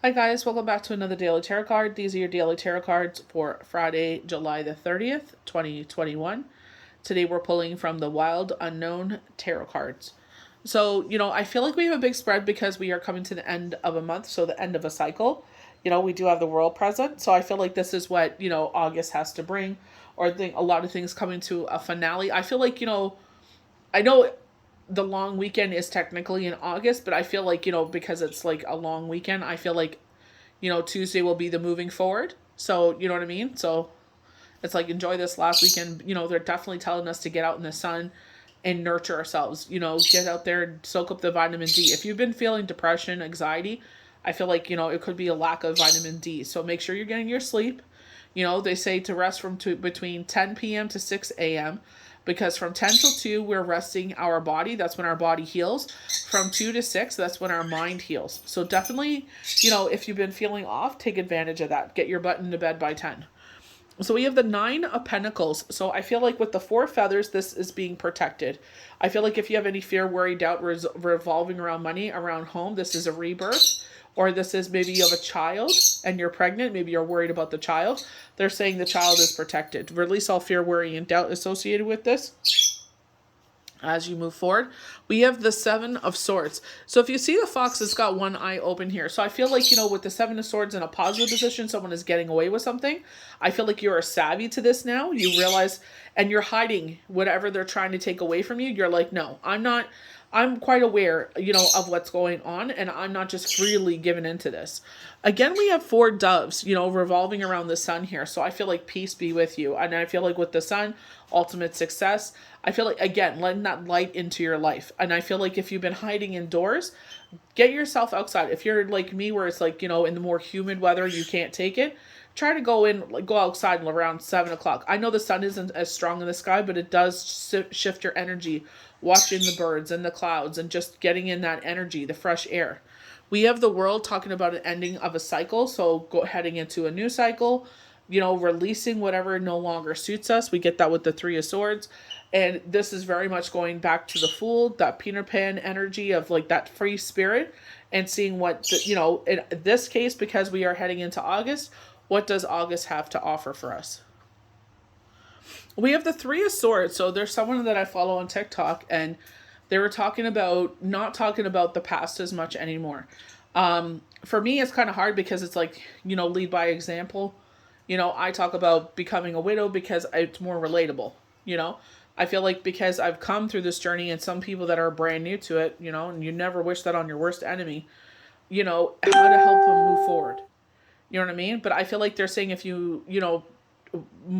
Hi guys, welcome back to another daily tarot card. These are your daily tarot cards for Friday, July the 30th, 2021. Today we're pulling from the Wild Unknown Tarot cards. So, I feel like we have a big spread because we are coming to the end of a month, so the end of a cycle. We do have the world present, so I feel like this is what, August has to bring, or a lot of things coming to a finale. I feel like, I know the long weekend is technically in August, but I feel like, because it's like a long weekend, I feel like, Tuesday will be the moving forward. So, you know what I mean? So it's like enjoy this last weekend. They're definitely telling us to get out in the sun and nurture ourselves. Get out there and soak up the vitamin D. If you've been feeling depression, anxiety, I feel like, it could be a lack of vitamin D. So make sure you're getting your sleep. They say to rest between 10 p.m. to 6 a.m. because from 10 till 2, we're resting our body. That's when our body heals. From 2 to 6, that's when our mind heals. So definitely, if you've been feeling off, take advantage of that. Get your butt into bed by 10. So we have the 9 of Pentacles. So I feel like with the 4 feathers, this is being protected. I feel like if you have any fear, worry, doubt revolving around money, around home, this is a rebirth. Or this is maybe you have a child and you're pregnant. Maybe you're worried about the child. They're saying the child is protected. Release all fear, worry, and doubt associated with this as you move forward. We have the 7 of Swords. So if you see the fox, it's got one eye open here. So I feel like, with the 7 of Swords in a positive position, someone is getting away with something. I feel like you're savvy to this now. You realize, and you're hiding whatever they're trying to take away from you. You're like, no, I'm not. I'm quite aware, of what's going on, and I'm not just freely given into this. Again, we have 4 doves, revolving around the sun here. So I feel like peace be with you. And I feel like with the sun, ultimate success. I feel like, again, letting that light into your life. And I feel like if you've been hiding indoors, get yourself outside. If you're like me, where it's like, in the more humid weather, you can't take it, try to go outside around 7 o'clock. I know the sun isn't as strong in the sky, but it does shift your energy, watching the birds and the clouds and just getting in that energy, the fresh air. We have the World talking about an ending of a cycle, so heading into a new cycle, releasing whatever no longer suits us. We get that with the 3 of Swords. And this is very much going back to the Fool, that Peter Pan energy of like that free spirit, and seeing what, in this case, because we are heading into August, what does August have to offer for us? We have the 3 of Swords. So there's someone that I follow on TikTok, and they were talking about not talking about the past as much anymore. For me, it's kind of hard because it's like, lead by example. I talk about becoming a widow because it's more relatable. I feel like because I've come through this journey, and some people that are brand new to it, and you never wish that on your worst enemy, how to help them move forward. You know what I mean? But I feel like they're saying if you,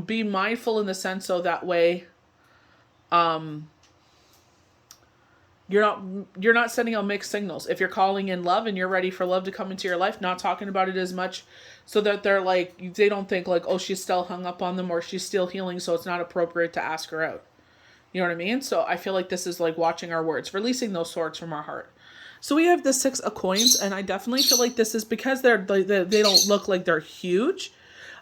be mindful in the sense so that way, um, you're not sending out mixed signals. If you're calling in love and you're ready for love to come into your life, not talking about it as much, so that they're like, they don't think like, oh, she's still hung up on them, or she's still healing, so it's not appropriate to ask her out. You know what I mean? So I feel like this is like watching our words, releasing those swords from our heart. So we have the 6 of Coins, and I definitely feel like this is because they don't look like they're huge.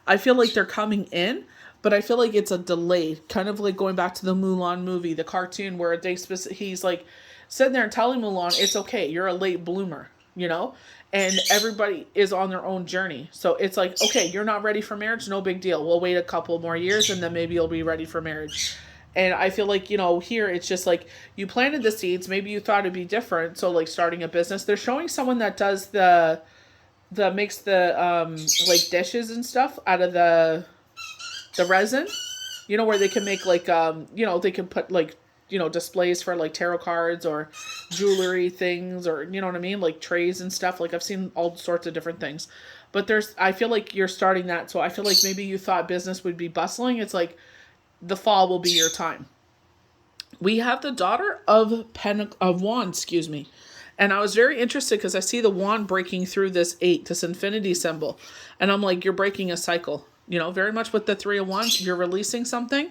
I feel like they're coming in, but I feel like it's a delay, kind of like going back to the Mulan movie, the cartoon, where he's like sitting there and telling Mulan, it's okay, you're a late bloomer, and everybody is on their own journey. So it's like, okay, you're not ready for marriage, no big deal. We'll wait a couple more years, and then maybe you'll be ready for marriage. And I feel like, here it's just like you planted the seeds. Maybe you thought it'd be different. So like starting a business, they're showing someone that does the makes the like dishes and stuff out of the resin, where they can make like they can put like, displays for like tarot cards or jewelry things, or you know what I mean, like trays and stuff. Like I've seen all sorts of different things. But I feel like you're starting that. So I feel like maybe you thought business would be bustling. It's like the fall will be your time. We have the Daughter of Wands, excuse me. And I was very interested because I see the wand breaking through this infinity symbol. And I'm like, you're breaking a cycle. Very much with the 3 of Wands, you're releasing something.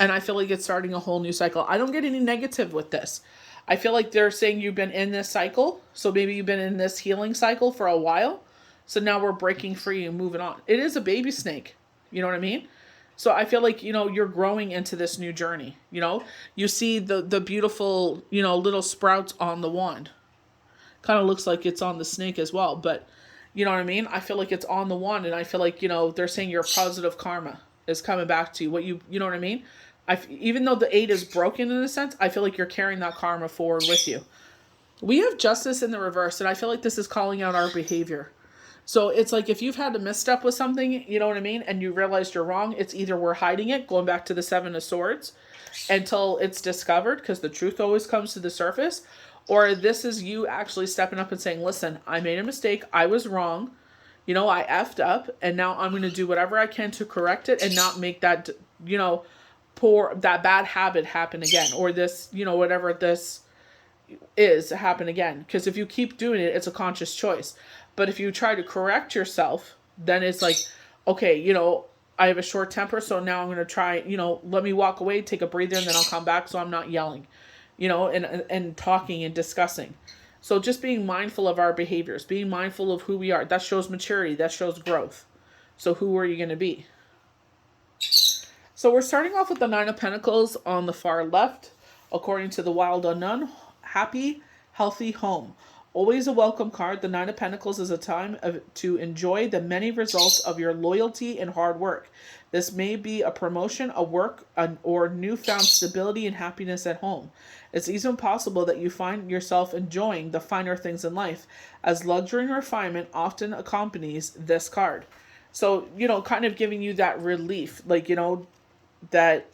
And I feel like it's starting a whole new cycle. I don't get any negative with this. I feel like they're saying you've been in this cycle. So maybe you've been in this healing cycle for a while. So now we're breaking free and moving on. It is a baby snake. You know what I mean? So I feel like, you're growing into this new journey. You see the beautiful, little sprouts on the wand. Kind of looks like it's on the snake as well. But, You know what I mean? I feel like it's on the wand, and I feel like, they're saying your positive karma is coming back to you. You know what I mean? Even though the 8 is broken in a sense, I feel like you're carrying that karma forward with you. We have justice in the reverse, and I feel like this is calling out our behavior. So it's like if you've had a misstep with something, you know what I mean, and you realized you're wrong, it's either we're hiding it, going back to the 7 of Swords, until it's discovered, because the truth always comes to the surface, or this is you actually stepping up and saying, listen, I made a mistake, I was wrong, I effed up, and now I'm going to do whatever I can to correct it and not make that, that bad habit happen again, or this, whatever this is happen again. Because if you keep doing it, it's a conscious choice. But if you try to correct yourself, then it's like, okay, I have a short temper, so now I'm going to try, let me walk away, take a breather, and then I'll come back so I'm not yelling, and talking and discussing. So just being mindful of our behaviors, being mindful of who we are, that shows maturity, that shows growth. So who are you going to be? So we're starting off with the 9 of Pentacles on the far left. According to the Wild Unknown, happy, healthy home. Always a welcome card. The 9 of Pentacles is a time to enjoy the many results of your loyalty and hard work. This may be a promotion, a work, or newfound stability and happiness at home. It's even possible that you find yourself enjoying the finer things in life, as luxury and refinement often accompanies this card. So, kind of giving you that relief, like, that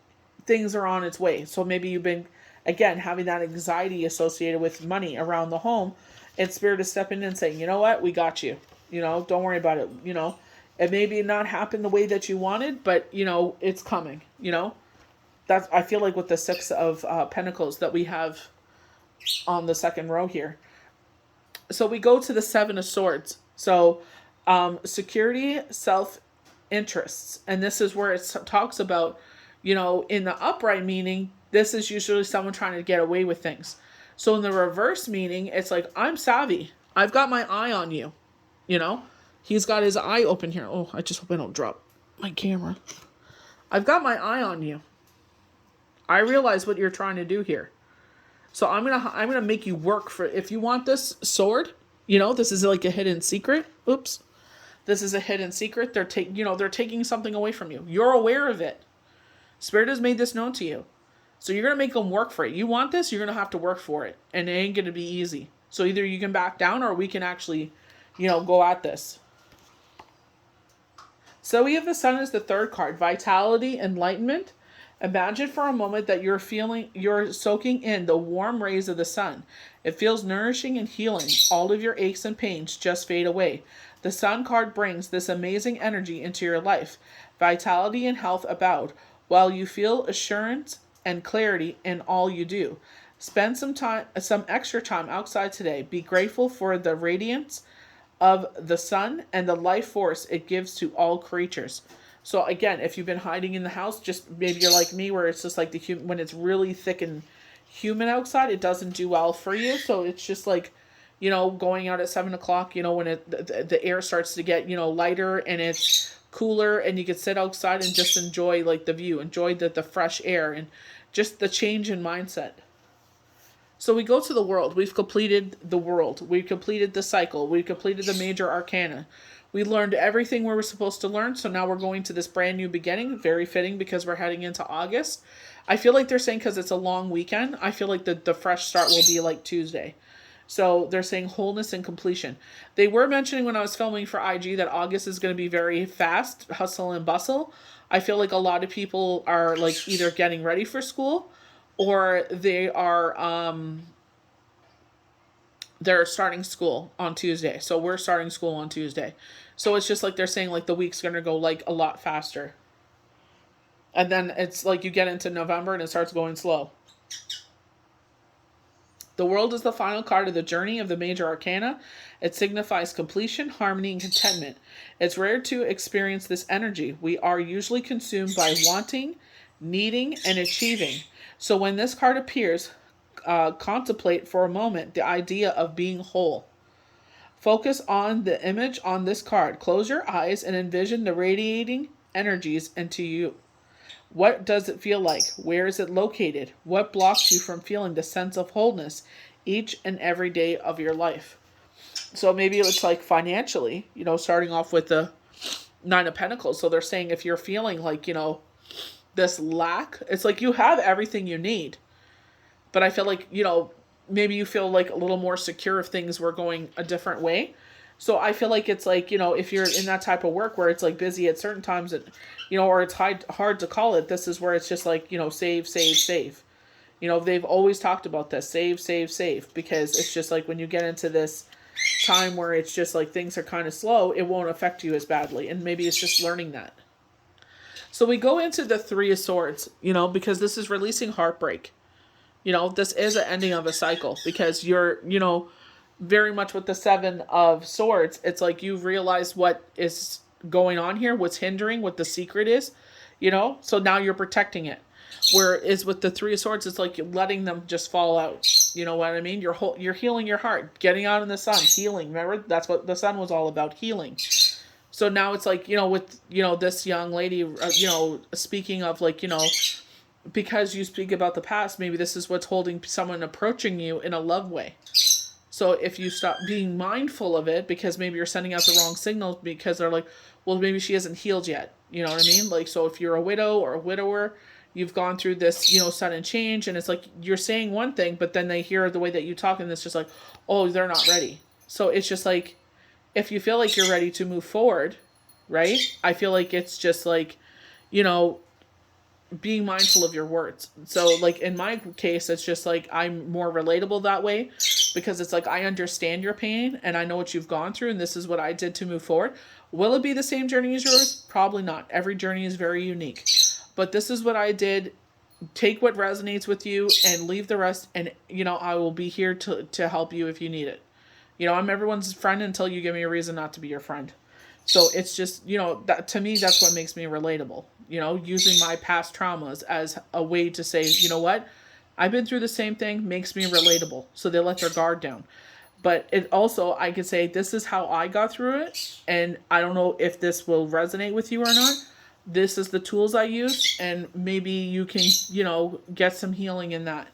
things are on its way. So maybe you've been, again, having that anxiety associated with money around the home, and Spirit is stepping in and saying, you know what, we got you. Don't worry about it. It may be not happen the way that you wanted, but, it's coming, That's, I feel like with the 6 of Pentacles that we have on the second row here. So we go to the 7 of Swords. So security, self-interests. And this is where it talks about, in the upright meaning, this is usually someone trying to get away with things. So in the reverse meaning, it's like, I'm savvy. I've got my eye on you. He's got his eye open here. Oh, I just hope I don't drop my camera. I've got my eye on you. I realize what you're trying to do here. So I'm gonna make you work for, if you want this sword, this is like a hidden secret. Oops. This is a hidden secret. They're taking something away from you. You're aware of it. Spirit has made this known to you. So you're going to make them work for it. You want this, you're going to have to work for it. And it ain't going to be easy. So either you can back down, or we can actually, go at this. So we have the Sun as the 3rd card. Vitality, enlightenment. Imagine for a moment that you're soaking in the warm rays of the sun. It feels nourishing and healing. All of your aches and pains just fade away. The Sun card brings this amazing energy into your life. Vitality and health abound, while you feel assurance and clarity in all you do. Spend some extra time outside today. Be grateful for the radiance of the sun and the life force it gives to all creatures. So again, if you've been hiding in the house, just maybe you're like me, where it's just like when it's really thick and humid outside, it doesn't do well for you. So it's just like, going out at 7 o'clock, when the air starts to get, lighter and it's cooler, and you can sit outside and just enjoy like the view, enjoy the fresh air, and just the change in mindset. So we go to the world. We've completed the world. We've completed the cycle. We've completed the major arcana. We learned everything we were supposed to learn. So now we're going to this brand new beginning. Very fitting, because we're heading into August. I feel like they're saying, because it's a long weekend, I feel like the fresh start will be like Tuesday. So they're saying wholeness and completion. They were mentioning when I was filming for IG that August is going to be very fast, hustle and bustle. I feel like a lot of people are like either getting ready for school, or they are they're starting school on Tuesday. So we're starting school on Tuesday. So it's just like they're saying like the week's going to go like a lot faster. And then it's like you get into November and it starts going slow. The world is the final card of the journey of the major arcana. It signifies completion, harmony, and contentment. It's rare to experience this energy. We are usually consumed by wanting, needing, and achieving. So when this card appears, contemplate for a moment the idea of being whole. Focus on the image on this card. Close your eyes and envision the radiating energies into you. What does it feel like? Where is it located? What blocks you from feeling the sense of wholeness each and every day of your life? So maybe it's like financially, starting off with the Nine of Pentacles. So they're saying if you're feeling like, this lack, it's like you have everything you need. But I feel like, maybe you feel like a little more secure if things were going a different way. So I feel like it's like, if you're in that type of work where it's like busy at certain times, and, or it's hard to call it, this is where it's just like, save, save, save. They've always talked about this, save, save, save, because it's just like when you get into this time where it's just like things are kind of slow, it won't affect you as badly. And maybe it's just learning that. So we go into the Three of Swords, because this is releasing heartbreak. This is an ending of a cycle because you're, very much with the Seven of Swords. It's like you've realized what is going on here, what's hindering, what the secret is, so now you're protecting it. Whereas with the Three of Swords, it's like you're letting them just fall out. You know what I mean? You're healing your heart, getting out in the sun, healing. Remember, that's what the sun was all about, healing. So now it's like, with, this young lady, speaking of like, because you speak about the past, maybe this is what's holding someone approaching you in a love way. So if you stop being mindful of it, because maybe you're sending out the wrong signals because they're like, well, maybe she hasn't healed yet. You know what I mean? Like, so if you're a widow or a widower, you've gone through this, sudden change, and it's like you're saying one thing, but then they hear the way that you talk, and it's just like, oh, they're not ready. So it's just like, if you feel like you're ready to move forward, right? I feel like it's just like, being mindful of your words. So like in my case, it's just like I'm more relatable that way because it's like I understand your pain and I know what you've gone through and this is what I did to move forward. Will it be the same journey as yours? Probably not. Every journey is very unique. But this is what I did. Take what resonates with you and leave the rest, and I will be here to help you if you need it. I'm everyone's friend until you give me a reason not to be your friend. So it's just, that to me, that's what makes me relatable. Using my past traumas as a way to say, you know what? I've been through the same thing, makes me relatable. So they let their guard down. But it also, I could say, this is how I got through it. And I don't know if this will resonate with you or not. This is the tools I use. And maybe you can, get some healing in that.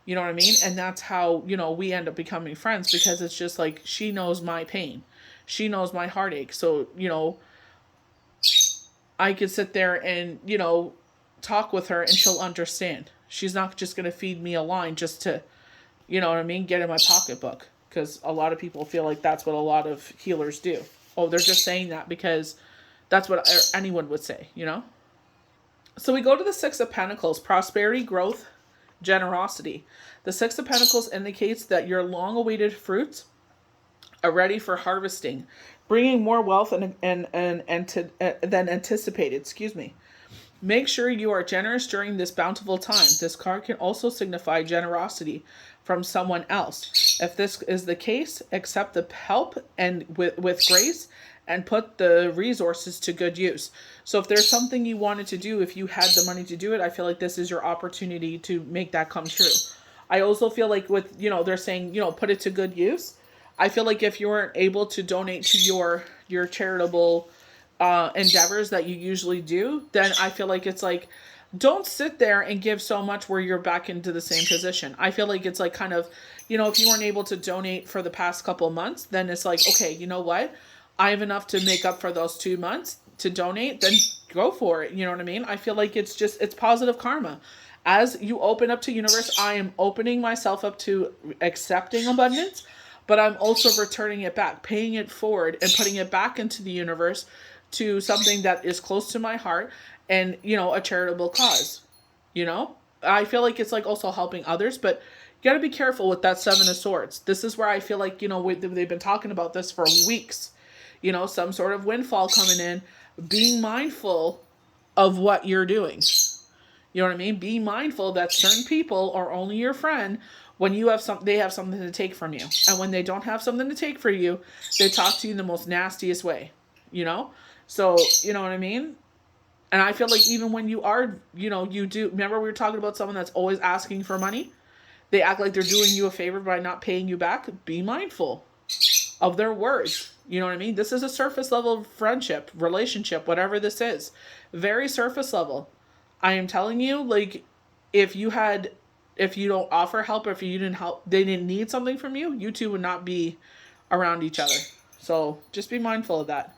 You know what I mean? And that's how, we end up becoming friends, because it's just like, she knows my pain. She knows my heartache. So, I could sit there and, talk with her and she'll understand. She's not just going to feed me a line just to, get in my pocketbook. Because a lot of people feel like that's what a lot of healers do. Oh, they're just saying that because that's what anyone would say, So we go to the Six of Pentacles, prosperity, growth, generosity. The Six of Pentacles indicates that your long-awaited fruits are ready for harvesting, bringing more wealth than anticipated. Make sure you are generous during this bountiful time. This card can also signify generosity from someone else. If this is the case, accept the help and with grace and put the resources to good use. So if there's something you wanted to do, if you had the money to do it, I feel like this is your opportunity to make that come true. I also feel like with, they're saying, put it to good use. I feel like if you weren't able to donate to your charitable endeavors that you usually do, then I feel like it's like, don't sit there and give so much where you're back into the same position. I feel like it's like kind of, if you weren't able to donate for the past couple of months, then it's like, okay, you know what? I have enough to make up for those 2 months to donate, then go for it. You know what I mean? I feel like it's positive karma. As you open up to universe, I am opening myself up to accepting abundance, but I'm also returning it back, paying it forward and putting it back into the universe to something that is close to my heart and, a charitable cause. I feel like it's like also helping others, but you got to be careful with that Seven of Swords. This is where I feel like, they've been talking about this for weeks, some sort of windfall coming in, being mindful of what you're doing. You know what I mean? Be mindful that certain people are only your friend when they have something to take from you. And when they don't have something to take from you, they talk to you in the most nastiest way, So, you know what I mean? And I feel like even when you are, you do, remember we were talking about someone that's always asking for money? They act like they're doing you a favor by not paying you back. Be mindful of their words. You know what I mean? This is a surface level friendship, relationship, whatever this is. Very surface level. I am telling you, like, if you don't offer help, or if you didn't help, they didn't need something from you, you two would not be around each other. So just be mindful of that.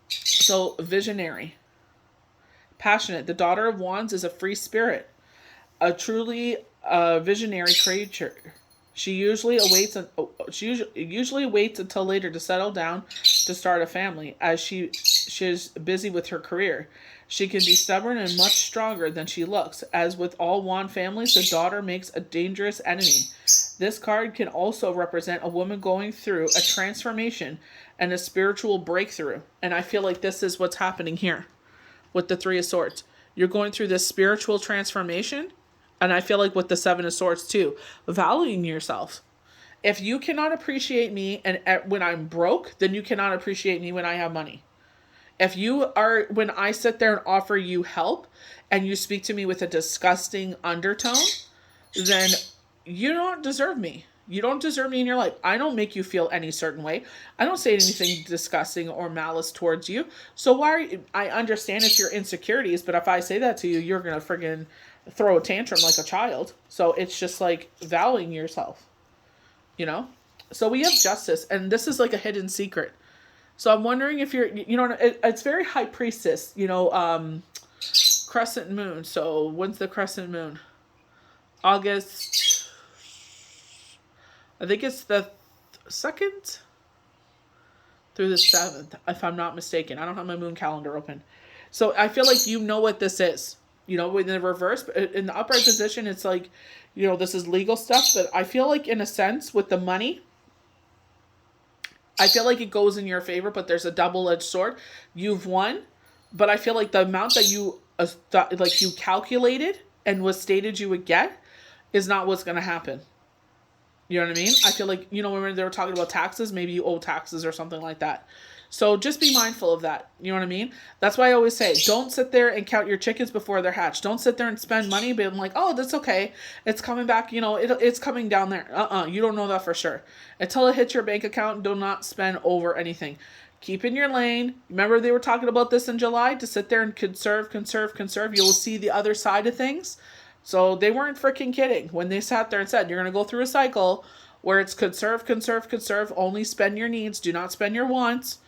So visionary, passionate. The Daughter of Wands is a free spirit, a truly visionary creature. She usually waits until later to settle down to start a family, as she's busy with her career. She can be stubborn and much stronger than she looks. As with all wand families, the daughter makes a dangerous enemy. This card can also represent a woman going through a transformation and a spiritual breakthrough. And I feel like this is what's happening here with the Three of Swords. You're going through this spiritual transformation. And I feel like with the Seven of Swords too, valuing yourself. If you cannot appreciate me and when I'm broke, then you cannot appreciate me when I have money. When I sit there and offer you help and you speak to me with a disgusting undertone, then you don't deserve me. You don't deserve me in your life. I don't make you feel any certain way. I don't say anything disgusting or malice towards you. So I understand it's your insecurities, but if I say that to you, you're going to friggin' throw a tantrum like a child. So it's just like valuing yourself, So we have Justice, and this is like a hidden secret. So I'm wondering if it's very High Priestess, crescent moon. So when's the crescent moon? August. I think it's the 2nd through the 7th, if I'm not mistaken. I don't have my moon calendar open. So I feel like what this is. In the reverse, but in the upright position, it's like, this is legal stuff. But I feel like in a sense with the money, I feel like it goes in your favor, but there's a double-edged sword. You've won, but I feel like the amount that you you calculated and was stated you would get is not what's going to happen. You know what I mean? I feel like, when they were talking about taxes, maybe you owe taxes or something like that. So just be mindful of that. You know what I mean? That's why I always say, don't sit there and count your chickens before they're hatched. Don't sit there and spend money, but I'm like, oh, that's okay. It's coming back. It's coming down there. You don't know that for sure. Until it hits your bank account, do not spend over anything. Keep in your lane. Remember they were talking about this in July? To sit there and conserve. You will see the other side of things. So they weren't freaking kidding when they sat there and said, you're going to go through a cycle where it's conserve. Only spend your needs. Do not spend your wants.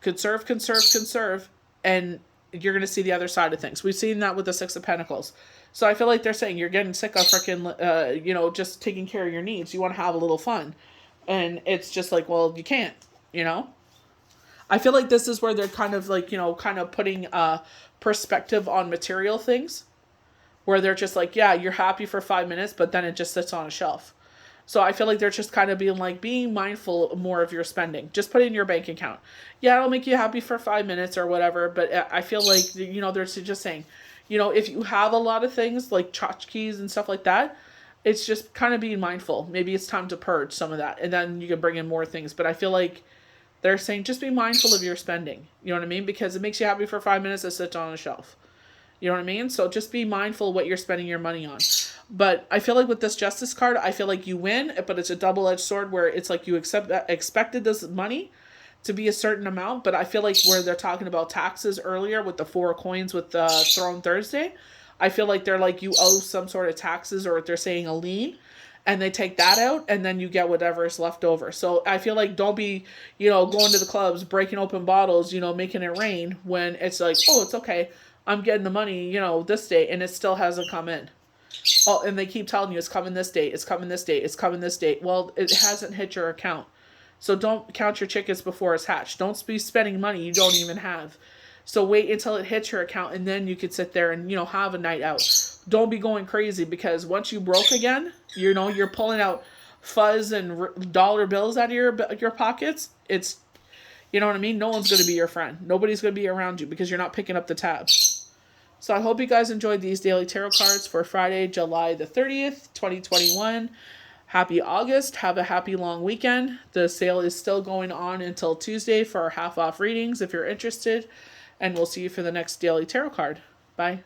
Conserve, and you're going to see the other side of things. We've seen that with the Six of Pentacles. So I feel like they're saying you're getting sick of freaking, just taking care of your needs. You want to have a little fun. And it's just like, well, you can't, I feel like this is where they're kind of like, putting perspective on material things. Where they're just like, yeah, you're happy for 5 minutes, but then it just sits on a shelf. So I feel like they're just kind of being mindful more of your spending. Just put it in your bank account. Yeah, it'll make you happy for 5 minutes or whatever. But I feel like, they're just saying, if you have a lot of things like tchotchkes and stuff like that, it's just kind of being mindful. Maybe it's time to purge some of that. And then you can bring in more things. But I feel like they're saying just be mindful of your spending. You know what I mean? Because it makes you happy for 5 minutes, it sits on a shelf. You know what I mean? So just be mindful of what you're spending your money on. But I feel like with this Justice card, I feel like you win, but it's a double-edged sword where it's like you expected this money to be a certain amount, but I feel like where they're talking about taxes earlier with the 4 of coins with the Throne Thursday, I feel like they're like you owe some sort of taxes, or they're saying a lien, and they take that out, and then you get whatever is left over. So I feel like don't be, going to the clubs, breaking open bottles, making it rain when it's like, oh, it's okay. I'm getting the money, this day, and it still hasn't come in. Oh, and they keep telling you it's coming this date, it's coming this date, it's coming this date. Well, it hasn't hit your account. So don't count your chickens before it's hatched. Don't be spending money you don't even have. So wait until it hits your account, and then you could sit there and, have a night out. Don't be going crazy, because once you broke again, you're pulling out fuzz and dollar bills out of your pockets. It's, you know what I mean? No one's going to be your friend. Nobody's going to be around you because you're not picking up the tab. So I hope you guys enjoyed these daily tarot cards for Friday, July the 30th, 2021. Happy August. Have a happy long weekend. The sale is still going on until Tuesday for our half-off readings if you're interested. And we'll see you for the next daily tarot card. Bye.